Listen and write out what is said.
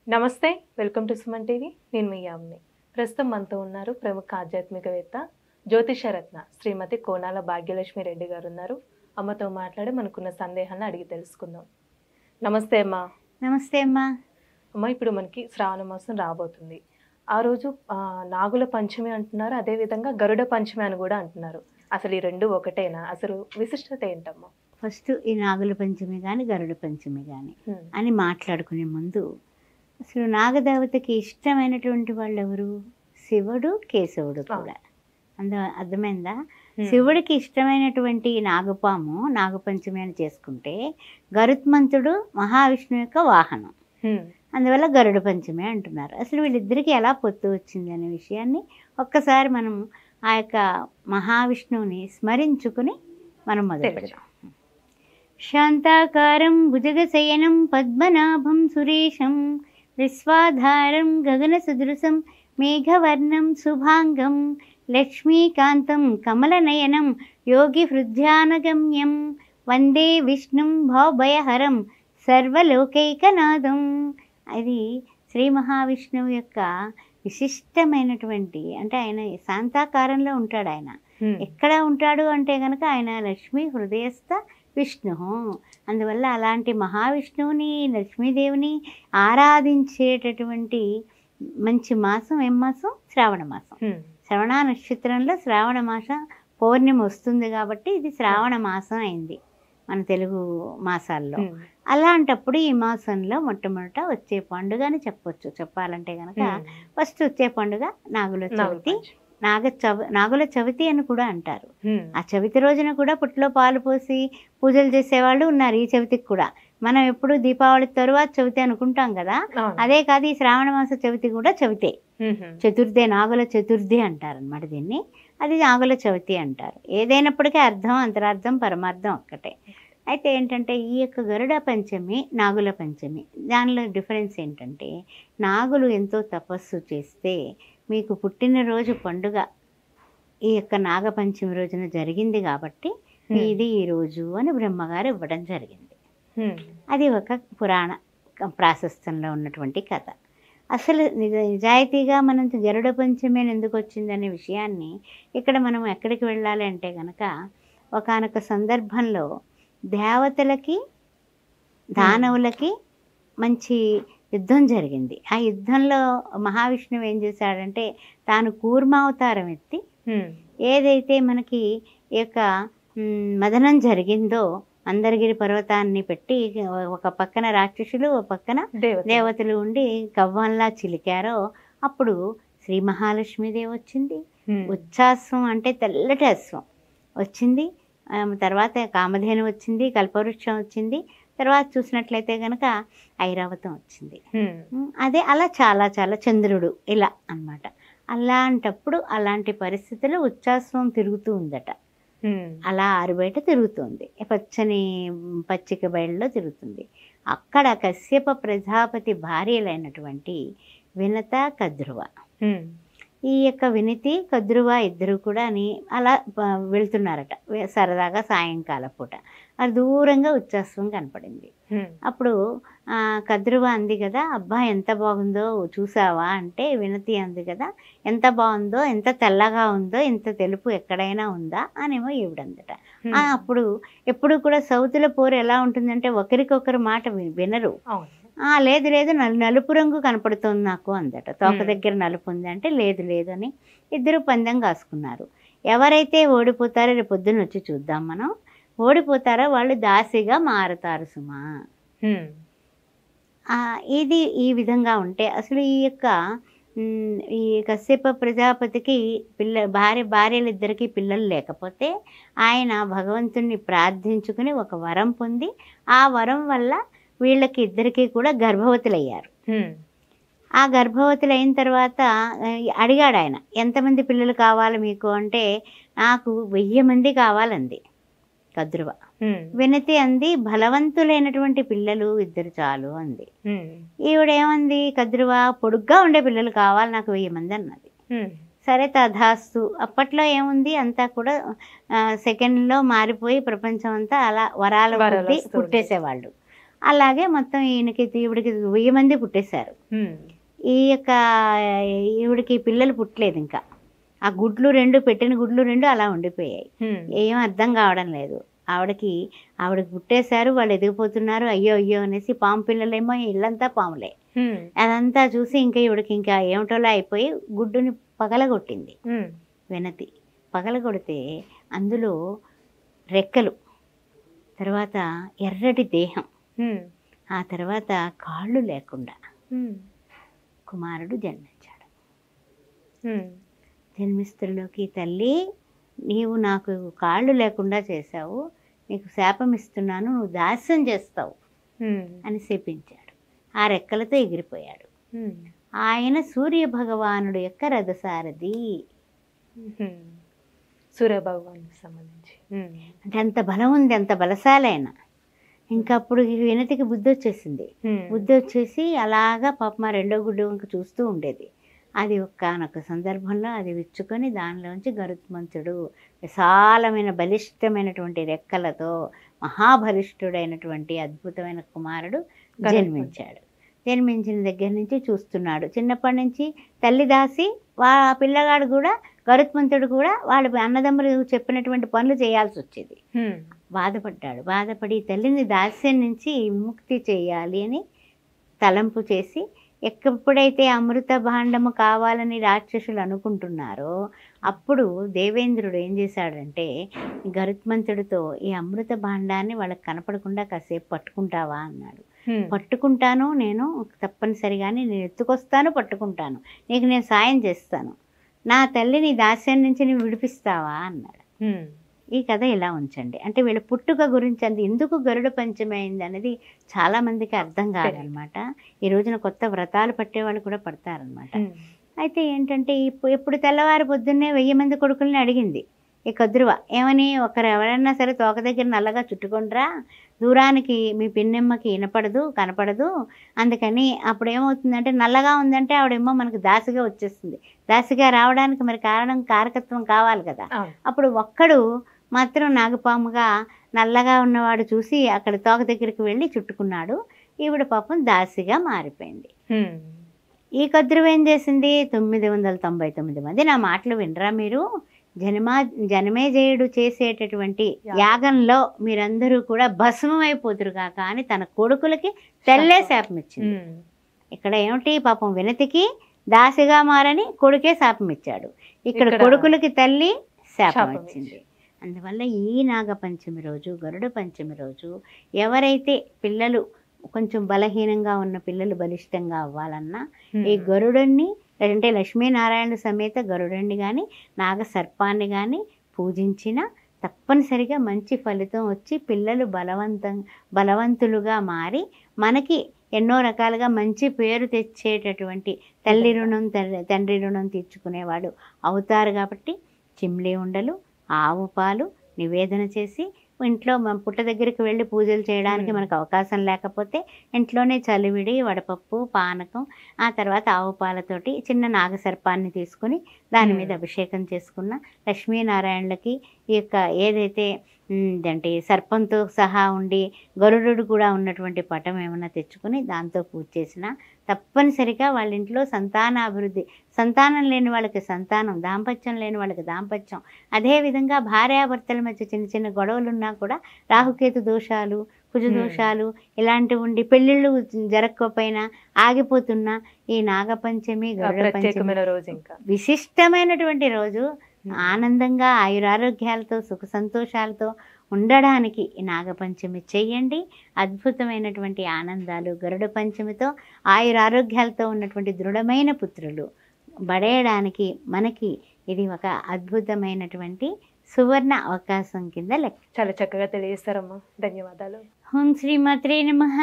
నమస్తే, welcome to Suman TV. నేను మీ యామ్ని. ప్రస్తుతం మనతో ఉన్నారు ప్రముఖ ఆధ్యాత్మికవేత్త జ్యోతిషరత్న శ్రీమతి కోనాల భాగ్యలక్ష్మి రెడ్డి గారు ఉన్నారు. అమ్మతో మాట్లాడి మనకున్న సందేహాలను అడిగి తెలుసుకుందాం. నమస్తే అమ్మా. నమస్తే అమ్మా. అమ్మ, ఇప్పుడు మనకి శ్రావణ మాసం రాబోతుంది. ఆ రోజు నాగుల పంచమి అంటున్నారు, అదేవిధంగా గరుడ పంచమి అని కూడా అంటున్నారు. అసలు ఈ రెండు ఒకటేనా? అసలు విశిష్టత ఏంటమ్మా? ఫస్ట్ ఈ నాగుల పంచమి కానీ గరుడ పంచమి కానీ అని మాట్లాడుకునే ముందు అసలు నాగదేవతకి ఇష్టమైనటువంటి వాళ్ళు ఎవరు? శివుడు, కేశవుడు కూడా. అర్థమైందా? శివుడికి ఇష్టమైనటువంటి నాగపాము నాగపంచమి అని చేసుకుంటే గరుత్మంతుడు మహావిష్ణువు యొక్క వాహనం, అందువల్ల గరుడ పంచమి అంటున్నారు. అసలు వీళ్ళిద్దరికీ ఎలా పొత్తు వచ్చింది అనే విషయాన్ని ఒక్కసారి మనం ఆ యొక్క మహావిష్ణువుని స్మరించుకుని మనం మొదలు పెడదాం. శాంతాకారం భుజగశయనం పద్మనాభం సురేశం విశ్వాధారం గగన సదృశం మేఘవర్ణం శుభాంగం లక్ష్మీకాంతం కమలనయనం యోగి హృద్యానగమ్యం వందే విష్ణుం భవభయహరం సర్వలోకైకనాథం. అది శ్రీ మహావిష్ణువు యొక్క విశిష్టమైనటువంటి, అంటే ఆయన శాంతాకారంలో ఉంటాడు. ఆయన ఎక్కడ ఉంటాడు అంటే కనుక ఆయన లక్ష్మీ హృదయస్థ విష్ణు. అందువల్ల అలాంటి మహావిష్ణువుని, లక్ష్మీదేవిని ఆరాధించేటటువంటి మంచి మాసం ఏం మాసం? శ్రావణ మాసం. శ్రవణ నక్షత్రంలో శ్రావణ మాస పౌర్ణమి వస్తుంది కాబట్టి ఇది శ్రావణ మాసం అయింది మన తెలుగు మాసాల్లో. అలాంటప్పుడు ఈ మాసంలో మొట్టమొదట వచ్చే పండుగ అని చెప్పొచ్చు. చెప్పాలంటే కనుక ఫస్ట్ వచ్చే పండుగ నాగుల చవితి. నాగుల చవితి అని కూడా అంటారు. ఆ చవితి రోజున కూడా పుట్లో పాలు పోసి పూజలు చేసేవాళ్ళు ఉన్నారు. ఈ చవితికి కూడా మనం ఎప్పుడు దీపావళి తరువాత చవితి అనుకుంటాం కదా, అదే కాదు ఈ శ్రావణ మాస చవితి కూడా చవితే. చతుర్థి, నాగుల చతుర్థి అంటారు అనమాట దీన్ని. అది నాగుల చవితి అంటారు. ఏదైనప్పటికీ అర్థం, అంతరార్థం, పరమార్థం ఒక్కటే. అయితే ఏంటంటే ఈ యొక్క గరుడ పంచమి, నాగుల పంచమి, దానిలో డిఫరెన్స్ ఏంటంటే నాగులు ఎంతో తపస్సు చేస్తే మీకు పుట్టినరోజు పండుగ ఈ యొక్క నాగపంచమి రోజున జరిగింది కాబట్టి ఇది ఈ రోజు అని బ్రహ్మగారు ఇవ్వడం జరిగింది. అది ఒక పురాణ ప్రాశస్త్యంలో ఉన్నటువంటి కథ. అసలు నిజాయితీగా మనం గరుడ పంచమి ఎందుకు వచ్చిందనే విషయాన్ని ఇక్కడ మనం ఎక్కడికి వెళ్ళాలి అంటే కనుక ఒకానొక సందర్భంలో దేవతలకి దానవులకి మంచి యుద్ధం జరిగింది. ఆ యుద్ధంలో మహావిష్ణువు ఏం చేశాడంటే తాను కూర్మావతారం ఎత్తి ఏదైతే మనకి ఈ యొక్క మదనం జరిగిందో మందరగిరి పర్వతాన్ని పెట్టి ఒక పక్కన రాక్షసులు, ఒక పక్కన దేవతలు ఉండి కవ్వంలా చిలికారో అప్పుడు శ్రీ మహాలక్ష్మీదేవి వచ్చింది. ఉచ్ఛాస్వం అంటే తెల్లటి అశ్వం వచ్చింది. తర్వాత కామధేను వచ్చింది, కల్పవృక్షం వచ్చింది. తర్వాత చూసినట్లయితే కనుక ఐరావతం వచ్చింది. అదే అలా చాలా చాలా చంద్రుడు ఇలా అన్నమాట. అలాంటప్పుడు అలాంటి పరిస్థితుల్లో ఉచ్ఛాస్వం తిరుగుతూ ఉందట. అలా ఆరుబయట తిరుగుతుంది, పచ్చిక బయలులో తిరుగుతుంది. అక్కడ కశ్యప ప్రజాపతి భార్యలైనటువంటి వినత, కద్రువ, ఈ యొక్క వినితి, కద్రువ ఇద్దరు కూడా అలా వెళ్తున్నారట సరదాగా సాయంకాల పూట. అది దూరంగా ఉచ్ఛాస్వం కనపడింది. అప్పుడు కద్రువ అంది కదా, అబ్బా ఎంత బాగుందో చూసావా అంటే వినతి అంది కదా, ఎంత బాగుందో, ఎంత తెల్లగా ఉందో, ఇంత తెలుపు ఎక్కడైనా ఉందా అనేమో ఈవిడందట. అప్పుడు ఎప్పుడు కూడా సౌతుల పోరు ఎలా ఉంటుందంటే ఒకరికొకరు మాట వినరు. లేదు లేదు నలుపు రంగు కనపడుతుంది నాకు అందట. తోక దగ్గర నలుపు ఉంది అంటే లేదు లేదు అని ఇద్దరు పందెం కాసుకున్నారు. ఎవరైతే ఓడిపోతారో రేపు పొద్దున్న వచ్చి చూద్దాం మనం, ఓడిపోతారో వాళ్ళు దాసిగా మారతారు సుమా. ఇది ఈ విధంగా ఉంటే అసలు ఈ కశ్యప ప్రజాపతికి భార్యలిద్దరికీ పిల్లలు లేకపోతే ఆయన భగవంతుణ్ణి ప్రార్థించుకుని ఒక వరం పొంది ఆ వరం వల్ల వీళ్ళకి ఇద్దరికి కూడా గర్భవతులయ్యారు. ఆ గర్భవతులు అయిన తర్వాత అడిగాడు ఆయన, ఎంతమంది పిల్లలు కావాలి మీకు అంటే నాకు 1000 మంది కావాలంది కద్రువ. వినతి అంది బలవంతులైనటువంటి పిల్లలు 2 చాలు అంది. ఈవిడేమంది కద్రువ, పొడుగ్గా ఉండే పిల్లలు కావాలి నాకు 1000 మంది అన్నది. సరే తథాస్తు. అప్పట్లో ఏముంది అంతా కూడా సెకండ్లో మారిపోయి ప్రపంచం అంతా అలా వరాల పుట్టేసేవాళ్ళు. అలాగే మొత్తం ఈవిడికి 1000 మంది పుట్టేశారు. ఈ యొక్క ఈవిడికి పిల్లలు పుట్టలేదు. ఇంకా ఆ గుడ్లు 2 పెట్టిన గుడ్లు 2 అలా ఉండిపోయాయి. ఏం అర్థం కావడం లేదు ఆవిడకి పుట్టేశారు, వాళ్ళు ఎదిగిపోతున్నారు, అయ్యో అయ్యో అనేసి. పాము పిల్లలేమో ఇల్లంతా పాములే. అదంతా చూసి ఇంకా ఈవిడికి ఇంకా ఏమిటోలా అయిపోయి గుడ్డుని పగలగొట్టింది వినతి. పగలగొడితే అందులో రెక్కలు, తర్వాత ఎర్రటి దేహం, ఆ తర్వాత కాళ్ళు లేకుండా కుమారుడు జన్మించాడు. జన్మిస్తులోకి తల్లి నీవు నాకు కాళ్ళు లేకుండా చేశావు, నీకు శాపం ఇస్తున్నాను, నువ్వు దాస్యం చేస్తావు అని శపించాడు. ఆ రెక్కలతో ఎగిరిపోయాడు. ఆయన సూర్య భగవానుడు యొక్క రథసారథి. సూర్య భగవానుడికి సంబంధించి అంటే అంత బలం ఉంది, అంత బలశాలైన. ఇంకా అప్పుడు వినతికి బుద్ధి వచ్చేసింది. బుద్ధి వచ్చేసి అలాగా పాప రెండో గుడ్డు ఇంక చూస్తూ ఉండేది. అది ఒక్కనొక సందర్భంలో అది విచ్చుకొని దానిలోంచి గరుత్మంతుడు విశాలమైన బలిష్టమైనటువంటి రెక్కలతో మహాబలిష్ఠుడైనటువంటి అద్భుతమైన కుమారుడు జన్మించాడు. జన్మించిన దగ్గర నుంచి చూస్తున్నాడు. చిన్నప్పటి నుంచి తల్లి దాసి ఆ పిల్లగాడు కూడా, గరుత్మంతుడు కూడా వాళ్ళ అన్నదమ్ములు చెప్పినటువంటి పనులు చేయాల్సి వచ్చేది. బాధపడ్డాడు. బాధపడి తల్లిని దాస్యం నుంచి విముక్తి చేయాలి అని తలంపు చేసి, ఎప్పుడైతే అమృత భాండము కావాలని రాక్షసులు అనుకుంటున్నారో అప్పుడు దేవేంద్రుడు ఏం చేశాడంటే గరుత్మంతుడితో ఈ అమృత భాండాన్ని వాళ్ళకి కనపడకుండా కాసేపు పట్టుకుంటావా అన్నాడు. పట్టుకుంటాను, నేను తప్పనిసరిగానే నేను ఎత్తుకొస్తాను, పట్టుకుంటాను, నీకు నేను సాయం చేస్తాను, నా తల్లిని దాస్యం నుంచి నువ్వు విడిపిస్తావా అన్నాడు. ఈ కథ ఇలా ఉంచండి. అంటే వీళ్ళ పుట్టుక గురించి అది ఎందుకు గరుడ పంచమి అయింది అనేది చాలా మందికి అర్థం కాదనమాట. ఈ రోజున కొత్త వ్రతాలు పట్టేవాళ్ళు కూడా పడతారనమాట. అయితే ఏంటంటే ఎప్పుడు తెల్లవారు పొద్దున్నే 1000 మంది కొడుకుల్ని అడిగింది ఈ కద్రువ. ఏమని, ఎవరన్నా సరే తోక దగ్గర నల్లగా చుట్టుకుండ్రా, దూరానికి మీ పిన్నెమ్మకి కనపడదు, అందుకని అప్పుడు ఏమవుతుందంటే నల్లగా ఉందంటే ఆవిడేమో మనకు దాసిగా వచ్చేస్తుంది. దాసిగా రావడానికి మరి కారకత్వం కావాలి కదా. అప్పుడు ఒక్కడు మాత్రం నాగపాముగా నల్లగా ఉన్నవాడు చూసి అక్కడ తోక దగ్గరికి వెళ్ళి చుట్టుకున్నాడు. ఈవిడ పాపం దాసిగా మారిపోయింది. ఈ కద్రువ ఏం చేసింది, 999 మంది, నా మాటలు వినరా మీరు, జనమేజయుడు చేసేటటువంటి యాగంలో మీరందరూ కూడా భస్మం అయిపోతురు కాక అని తన కొడుకులకి తల్లే శాపం ఇచ్చింది. ఇక్కడ ఏమిటి, పాపం వినతికి దాసిగా మారని కొడుకే శాపం ఇచ్చాడు. ఇక్కడ కొడుకులకి తల్లి శాపం ఇచ్చింది. అందువల్ల ఈ నాగపంచమి రోజు, గరుడ పంచమి రోజు ఎవరైతే పిల్లలు కొంచెం బలహీనంగా ఉన్న పిల్లలు బలిష్టంగా అవ్వాలన్నా ఈ గరుడుని అంటే లక్ష్మీనారాయణ సమేత గరుడుని కానీ నాగసర్పాన్ని కానీ పూజించిన తప్పనిసరిగా మంచి ఫలితం వచ్చి పిల్లలు బలవంతులుగా మారి మనకి ఎన్నో రకాలుగా మంచి పేరు తెచ్చేటటువంటి తల్లి రుణం తండ్రి రుణం తీర్చుకునేవాడు అవుతారు. కాబట్టి చిమ్లీ ఉండలు, ఆవు పాలు నివేదన చేసి ఇంట్లో పుట్ట దగ్గరికి వెళ్ళి పూజలు చేయడానికి మనకు అవకాశం లేకపోతే ఇంట్లోనే చలివిడి, వడపప్పు, పానకం, ఆ తర్వాత ఆవు పాలతోటి చిన్న నాగసర్పాన్ని తీసుకుని దాని మీద అభిషేకం చేసుకున్న లక్ష్మీనారాయణలకి ఈ యొక్క ఏదైతే అంటే సర్పంతో సహా ఉండి గరుడు కూడా ఉన్నటువంటి పటం ఏమైనా తెచ్చుకొని దాంతో పూజ చేసినా తప్పనిసరిగా వాళ్ళ ఇంట్లో సంతానాభివృద్ధి, సంతానం లేని వాళ్ళకి సంతానం, దాంపత్యం లేని వాళ్ళకి దాంపత్యం, అదేవిధంగా భార్యాభర్తల మధ్య చిన్న చిన్న గొడవలు ఉన్నా కూడా రాహుకేతు దోషాలు, కుజ దోషాలు ఇలాంటివి ఉండి పెళ్ళిళ్ళు జరగకపోయినా ఆగిపోతున్నా ఈ నాగపంచమి గరుడ పంచమి రోజు ఇంకా విశిష్టమైనటువంటి రోజు. ఆనందంగా ఆయురారోగ్యాలతో సుఖ సంతోషాలతో ఉండడానికి ఈ నాగపంచమి చెయ్యండి. అద్భుతమైనటువంటి ఆనందాలు గరుడ పంచమితో ఆయురారోగ్యాలతో ఉన్నటువంటి దృఢమైన పుత్రులు బడేయడానికి మనకి ఇది ఒక అద్భుతమైనటువంటి సువర్ణ అవకాశం కింద లెక్క. చాలా చక్కగా తెలియజేస్తారమ్మా, ధన్యవాదాలు. ఓం శ్రీమాత్రే నమః.